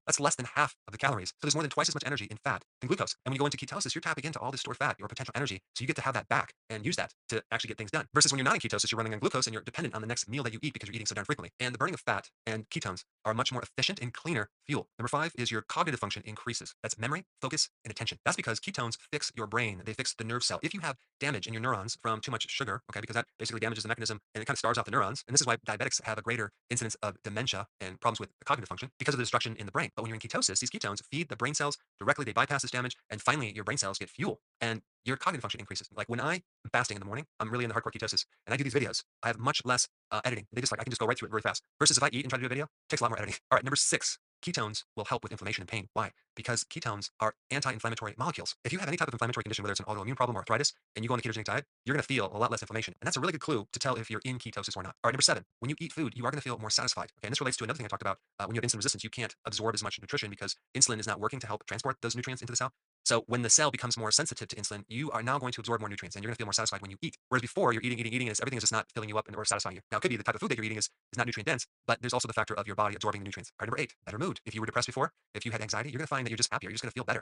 That's less than half of the calories. So there's more than twice as much energy in fat than glucose. And when you go into ketosis, you're tapping into all this stored fat, your potential energy. So you get to have that back and use that to actually get things done. Versus when you're not in ketosis, you're running on glucose and you're dependent on the next meal that you eat because you're eating so darn frequently. And the burning of fat and ketones are much more efficient and cleaner fuel. Number five is your cognitive function increases. That's memory, focus, and attention. That's because ketones fix your brain. They fix the nerve cell. If you have damage in your neurons from too much sugar, okay, because that basically damages the mechanism and it kind of starves out the neurons. And this is why diabetics have a greater incidence of dementia and problems with the cognitive function because of the destruction in the brain. But when you're in ketosis, these ketones feed the brain cells directly. They bypass this damage, and finally, your brain cells get fuel and your cognitive function increases. Like when I am fasting in the morning, I'm really in the hardcore ketosis, and I do these videos. I have much less editing. They just like I can just go right through it very fast. Versus if I eat and try to do a video, it takes a lot more editing. All right, number six. Ketones will help with inflammation and pain. Why? Because ketones are anti-inflammatory molecules. If you have any type of inflammatory condition, whether it's an autoimmune problem or arthritis, and you go on the ketogenic diet, you're going to feel a lot less inflammation. And that's a really good clue to tell if you're in ketosis or not. All right, number seven. When you eat food, you are going to feel more satisfied. Okay, and this relates to another thing I talked about. When you have insulin resistance, you can't absorb as much nutrition because insulin is not working to help transport those nutrients into the cell. So when the cell becomes more sensitive to insulin, you are now going to absorb more nutrients and you're going to feel more satisfied when you eat. Whereas before you're eating, and everything is just not filling you up or satisfying you. Now it could be the type of food that you're eating is not nutrient dense, but there's also the factor of your body absorbing the nutrients. All right, number eight, better mood. If you were depressed before, if you had anxiety, you're going to find that you're just happier. You're just going to feel better.